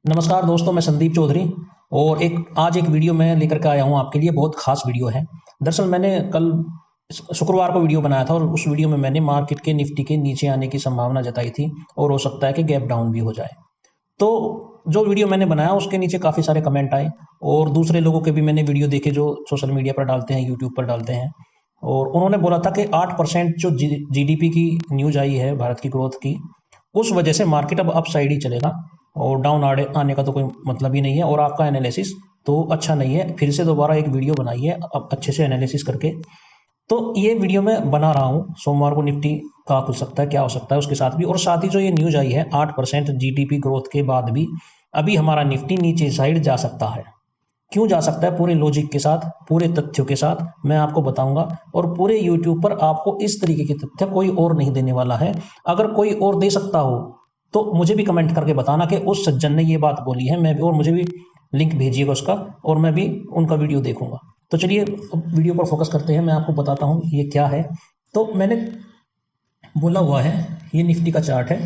नमस्कार दोस्तों, मैं संदीप चौधरी और आज एक वीडियो मैं लेकर के आया हूँ आपके लिए। बहुत खास वीडियो है। दरअसल मैंने कल शुक्रवार को वीडियो बनाया था और उस वीडियो में मैंने मार्केट के निफ्टी के नीचे आने की संभावना जताई थी और हो सकता है कि गैप डाउन भी हो जाए। तो जो वीडियो मैंने बनाया उसके नीचे काफ़ी सारे कमेंट आए और दूसरे लोगों के भी मैंने वीडियो देखे जो सोशल मीडिया पर डालते हैं, यूट्यूब पर डालते हैं। और उन्होंने बोला था कि 8% जो जीडीपी की न्यूज आई है भारत की ग्रोथ की, उस वजह से मार्केट अब अपसाइड ही चलेगा और डाउन आने का तो कोई मतलब ही नहीं है। और आपका एनालिसिस तो अच्छा नहीं है। फिर से दोबारा एक वीडियो बनाई है अब अच्छे से एनालिसिस करके। तो ये वीडियो मैं बना रहा हूँ। सोमवार को निफ्टी का खुल सकता है, क्या हो सकता है उसके साथ भी। और साथ ही जो ये न्यूज आई है 8% जीडीपी ग्रोथ के बाद भी अभी हमारा निफ्टी नीचे साइड जा सकता है। क्यों जा सकता है, पूरे लॉजिक के साथ, पूरे तथ्यों के साथ मैं आपको बताऊंगा। और पूरे यूट्यूब पर आपको इस तरीके के तथ्य कोई और नहीं देने वाला है। अगर कोई और दे सकता हो तो मुझे भी कमेंट करके बताना कि उस सज्जन ने ये बात बोली है। मैं भी, और मुझे भी लिंक भेजिएगा उसका और मैं भी उनका वीडियो देखूंगा। तो चलिए अब वीडियो पर फोकस करते हैं। मैं आपको बताता हूँ ये क्या है। तो मैंने बोला हुआ है, ये निफ्टी का चार्ट है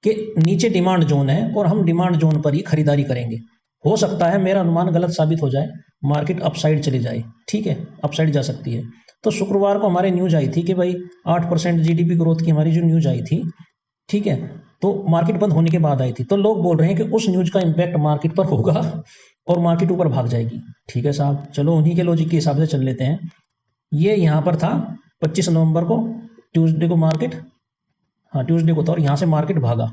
कि नीचे डिमांड जोन है और हम डिमांड जोन पर ही खरीदारी करेंगे। हो सकता है मेरा अनुमान गलत साबित हो जाए, मार्केट अपसाइड चली जाए। ठीक है, अपसाइड जा सकती है। तो शुक्रवार को हमारे न्यूज आई थी कि भाई 8% जीडीपी ग्रोथ की हमारी जो न्यूज आई थी, ठीक है, तो मार्केट बंद होने के बाद आई थी। तो लोग बोल रहे हैं कि उस न्यूज का इम्पैक्ट मार्केट पर होगा और मार्केट ऊपर भाग जाएगी। ठीक है साहब, चलो उन्हीं के लॉजिक के हिसाब से चल लेते हैं। ये यहाँ पर था 25 नवंबर को, ट्यूसडे को मार्केट, हाँ ट्यूसडे को था, और यहाँ से मार्केट भागा,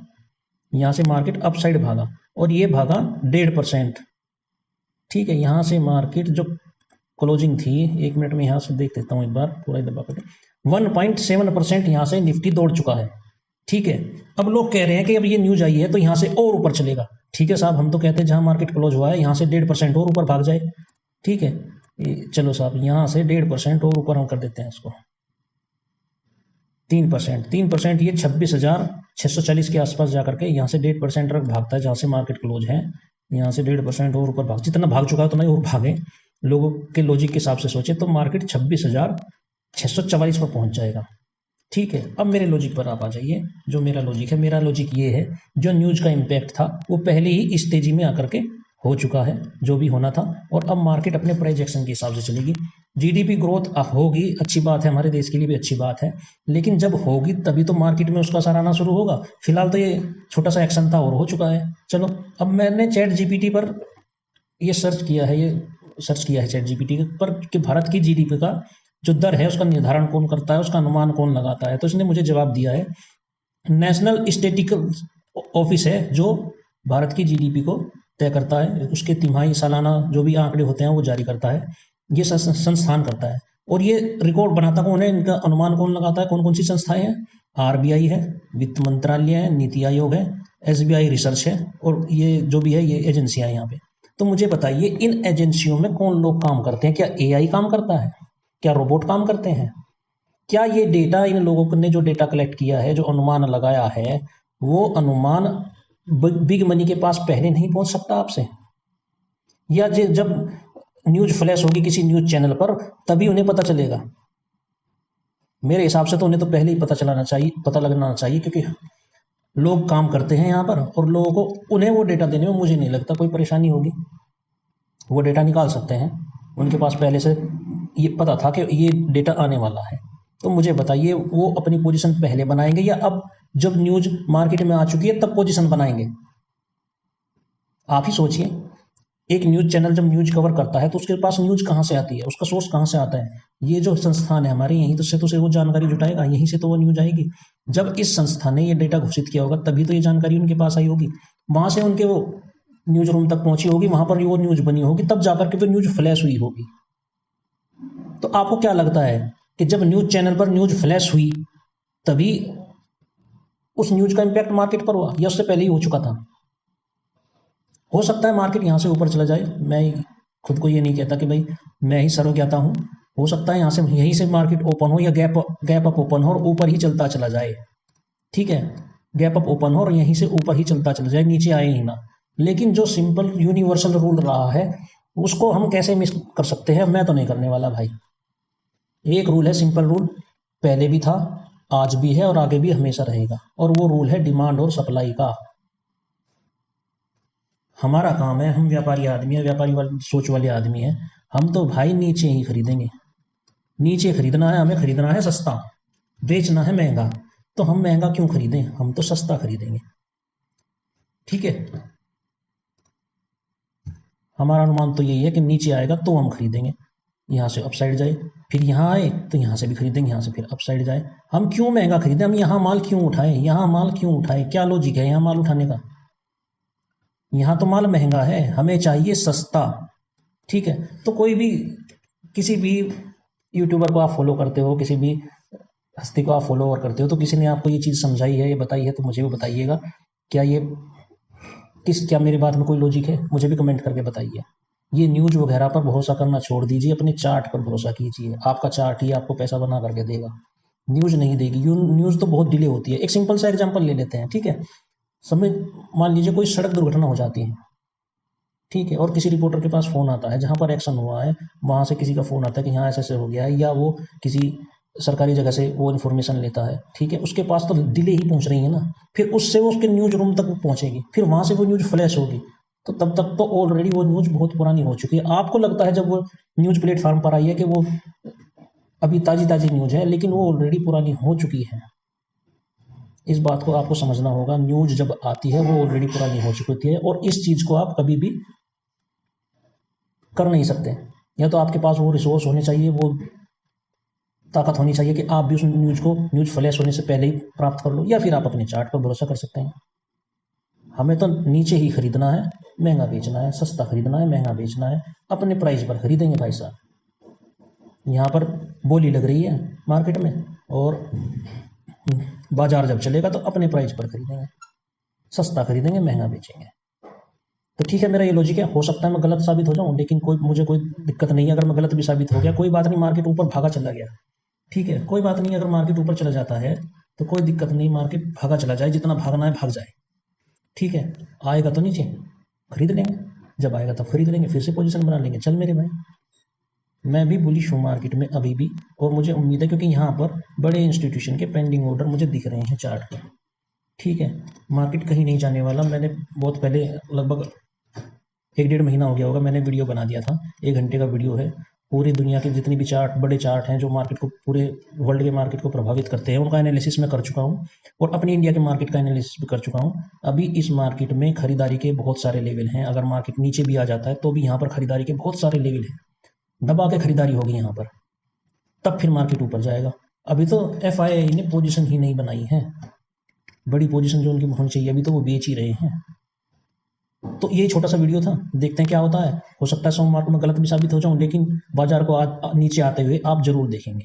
यहाँ से मार्केट अप साइड भागा और ये भागा 1.5%। ठीक है, यहाँ से मार्केट जो क्लोजिंग थी, 1 मिनट में यहाँ से देख लेता हूँ एक बार पूरा दबा कर, 1.7% यहाँ से निफ्टी दौड़ चुका है। ठीक है, अब लोग कह रहे हैं कि अब ये न्यूज आई है तो यहाँ से और ऊपर चलेगा। ठीक है साहब, हम तो कहते हैं जहाँ मार्केट क्लोज हुआ है यहाँ से 1.5% और ऊपर भाग जाए। ठीक है, चलो साहब यहाँ से 1.5% और ऊपर हम कर देते हैं इसको 3%। 3% ये 26,640 के आसपास जाकर के यहाँ से 1.5% तक भागता है जहाँ से मार्केट क्लोज है। यहाँ से 1.5% और ऊपर भाग, जितना भाग चुका है उतना ही और भागे। लोगों के लॉजिक के हिसाब से सोचे तो मार्केट 26,644 पर पहुंच जाएगा। ठीक है, अब मेरे लॉजिक पर आप आ जाइए। जो मेरा लॉजिक है, मेरा लॉजिक ये है, जो न्यूज का इम्पैक्ट था वो पहले ही इस तेजी में आकर के हो चुका है जो भी होना था। और अब मार्केट अपने प्रोजेक्शन के हिसाब से चलेगी। जीडीपी ग्रोथ होगी, अच्छी बात है, हमारे देश के लिए भी अच्छी बात है। लेकिन जब होगी तभी तो मार्केट में उसका सराहना शुरू होगा। फिलहाल तो ये छोटा सा एक्शन था और हो चुका है। चलो, अब मैंने चैट जीपीटी पर ये सर्च किया है, चैट जीपीटी पर कि भारत की जीडीपी का जो दर है उसका निर्धारण कौन करता है, उसका अनुमान कौन लगाता है। तो इसने मुझे जवाब दिया है, नेशनल स्टेटिकल ऑफिस है जो भारत की जीडीपी को तय करता है। उसके तिमाही, सालाना जो भी आंकड़े होते हैं वो जारी करता है, ये संस्थान करता है। और ये रिकॉर्ड बनाता कौन है, इनका अनुमान कौन लगाता है, कौन कौन सी संस्थाएं हैं? आरबीआई है, वित्त मंत्रालय है, नीति आयोग है, एसबीआई रिसर्च है, और ये जो भी है ये एजेंसियां यहाँ पे। तो मुझे बताइए इन एजेंसियों में कौन लोग काम करते हैं? क्या एआई काम करता है? क्या रोबोट काम करते हैं? क्या ये डेटा, इन लोगों ने जो डेटा कलेक्ट किया है, जो अनुमान लगाया है, वो अनुमान बिग मनी के पास पहले नहीं पहुंच सकता आपसे? या जब न्यूज फ्लैश होगी किसी न्यूज चैनल पर तभी उन्हें पता चलेगा? मेरे हिसाब से तो उन्हें तो पहले ही पता लगना चाहिए, क्योंकि लोग काम करते हैं यहाँ पर और लोगों को, उन्हें वो डेटा देने में मुझे नहीं लगता कोई परेशानी होगी। वो डेटा निकाल सकते हैं, उनके पास पहले से ये पता था कि ये डेटा आने वाला है। तो मुझे बताइए वो अपनी पोजीशन पहले बनाएंगे या अब जब न्यूज मार्केट में आ चुकी है तब पोजीशन बनाएंगे? आप ही सोचिए। एक न्यूज चैनल जब न्यूज कवर करता है तो उसके पास न्यूज कहाँ से आती है, उसका सोर्स कहाँ से आता है? ये जो संस्थान है हमारे, यहीं तो से वो जानकारी जुटाएगा, यहीं से तो वो न्यूज आएगी। जब इस संस्था ने ये डेटा घोषित किया होगा तभी तो ये जानकारी उनके पास आई होगी। वहां से उनके वो न्यूज रूम तक पहुंची होगी, वहां पर वो न्यूज बनी होगी, तब जाकर के फिर न्यूज फ्लैश हुई होगी। तो आपको क्या लगता है कि जब न्यूज चैनल पर न्यूज फ्लैश हुई तभी उस न्यूज का इम्पैक्ट मार्केट पर हुआ या उससे पहले ही हो चुका था? हो सकता है मार्केट यहाँ से ऊपर चला जाए। मैं खुद को ये नहीं कहता कि भाई मैं ही सर्वज्ञाता हूँ। हो सकता है यहाँ से, यहीं से मार्केट ओपन हो या गैप अप ओपन हो और ऊपर ही चलता चला जाए। ठीक है, गैप अप ओपन हो और यहीं से ऊपर ही चलता चला जाए, नीचे आए ही ना। लेकिन जो सिंपल यूनिवर्सल रूल रहा है उसको हम कैसे मिस कर सकते हैं? मैं तो नहीं करने वाला भाई। एक रूल है, सिंपल रूल, पहले भी था, आज भी है और आगे भी हमेशा रहेगा, और वो रूल है डिमांड और सप्लाई का। हमारा काम है, हम व्यापारी आदमी है, व्यापारी वाली सोच वाले आदमी है, हम तो भाई नीचे ही खरीदेंगे। नीचे खरीदना है, हमें खरीदना है सस्ता, बेचना है महंगा। तो हम महंगा क्यों खरीदें, हम तो सस्ता खरीदेंगे। ठीक है, हमारा अनुमान तो यही है कि नीचे आएगा तो हम खरीदेंगे, यहाँ से अपसाइड जाए, फिर यहाँ आए तो यहाँ से भी खरीदेंगे, यहाँ से फिर अपसाइड जाए। हम क्यों महंगा खरीदें, हम यहाँ माल क्यों उठाएं, यहाँ माल क्यों उठाएं, क्या लॉजिक है यहाँ माल उठाने का। यहाँ तो माल महंगा है, हमें चाहिए सस्ता। ठीक है, तो कोई भी किसी भी यूट्यूबर को आप फॉलो करते हो, किसी भी हस्ती को आप फॉलोवर करते हो, तो किसी ने आपको ये चीज़ समझाई है, ये बताई है, तो मुझे भी बताइएगा। क्या ये क्या मेरी बात में कोई लॉजिक है, मुझे भी कमेंट करके बताइए। ये न्यूज़ वगैरह पर भरोसा करना छोड़ दीजिए, अपने चार्ट पर भरोसा कीजिए। आपका चार्ट ही आपको पैसा बना करके देगा, न्यूज़ नहीं देगी। न्यूज़ तो बहुत डिले होती है। एक सिंपल सा एग्जांपल ले लेते हैं, ठीक है। समझ, मान लीजिए कोई सड़क दुर्घटना हो जाती है, ठीक है, और किसी रिपोर्टर के पास फ़ोन आता है, जहाँ पर एक्शन हुआ है वहाँ से किसी का फ़ोन आता है कि यहाँ ऐसे-ऐसे हो गया है, या वो किसी सरकारी जगह से वो इन्फॉर्मेशन लेता है, ठीक है। उसके पास तो डिले ही पहुँच रही है ना, फिर उससे वो उसके न्यूज़ रूम तक पहुँचेगी, फिर वहाँ से वो न्यूज़ फ्लैश होगी, तो तब तक तो ऑलरेडी वो न्यूज़ बहुत पुरानी हो चुकी है। आपको लगता है जब वो न्यूज़ प्लेटफ़ॉर्म पर आई है कि वो अभी ताज़ी-ताज़ी न्यूज़ है, लेकिन वो ऑलरेडी पुरानी हो चुकी है। इस बात को आपको समझना होगा, न्यूज़ जब आती है वो ऑलरेडी पुरानी हो चुकी होती है, और इस चीज़ को आप कभी भी कर नहीं सकते। या तो आपके पास वो रिसोर्स होने चाहिए, वो ताकत होनी चाहिए कि आप भी उस न्यूज़ फ्लैश होने से पहले ही प्राप्त कर लो, या फिर आप अपने चार्ट पर भरोसा कर सकते हैं। हमें तो नीचे ही खरीदना है, महंगा बेचना है, सस्ता खरीदना है, महंगा बेचना है, अपने प्राइस पर खरीदेंगे भाई साहब। यहाँ पर बोली लग रही है मार्केट में, और बाजार जब चलेगा तो अपने प्राइस पर खरीदेंगे, सस्ता खरीदेंगे, महंगा बेचेंगे। तो ठीक है, मेरा ये लॉजिक है। हो सकता है मैं गलत साबित हो जाऊं, लेकिन मुझे कोई दिक्कत नहीं है अगर मैं गलत भी साबित हो गया, कोई बात नहीं। मार्केट ऊपर भागा चला गया, ठीक है, कोई बात नहीं। अगर मार्केट ऊपर चला जाता है तो कोई दिक्कत नहीं, मार्केट भागा चला जाए, जितना भागना है भाग जाए, ठीक है। आएगा तो नीचे खरीद लेंगे, जब आएगा तब खरीद लेंगे, फिर से पोजीशन बना लेंगे। चल मेरे भाई, मैं भी बुलिश हूँ मार्केट में अभी भी, और मुझे उम्मीद है, क्योंकि यहाँ पर बड़े इंस्टीट्यूशन के पेंडिंग ऑर्डर मुझे दिख रहे हैं चार्ट पर, ठीक है। मार्केट कहीं नहीं जाने वाला। मैंने बहुत पहले, लगभग 1 डेढ़ महीना हो गया होगा, मैंने वीडियो बना दिया था, 1 घंटे का वीडियो है। पूरी दुनिया के जितनी भी चार्ट, बड़े चार्ट हैं जो मार्केट को, पूरे वर्ल्ड के मार्केट को प्रभावित करते हैं, उनका एनालिसिस मैं कर चुका हूँ, और अपनी इंडिया के मार्केट का एनालिसिस भी कर चुका हूँ। अभी इस मार्केट में खरीदारी के बहुत सारे लेवल हैं। अगर मार्केट नीचे भी आ जाता है तो भी यहाँ पर खरीदारी के बहुत सारे लेवल हैं, दबा के खरीदारी होगी यहाँ पर, तब फिर मार्केट ऊपर जाएगा। अभी तो FII ने पोजीशन ही नहीं बनाई है, बड़ी पोजीशन जो उनकी होनी चाहिए, अभी तो वो बेच ही रहे हैं। तो यही छोटा सा वीडियो था, देखते हैं क्या होता है। हो सकता है सोमवार को मैं गलत भी साबित हो जाऊं, लेकिन बाजार को नीचे आते हुए आप जरूर देखेंगे।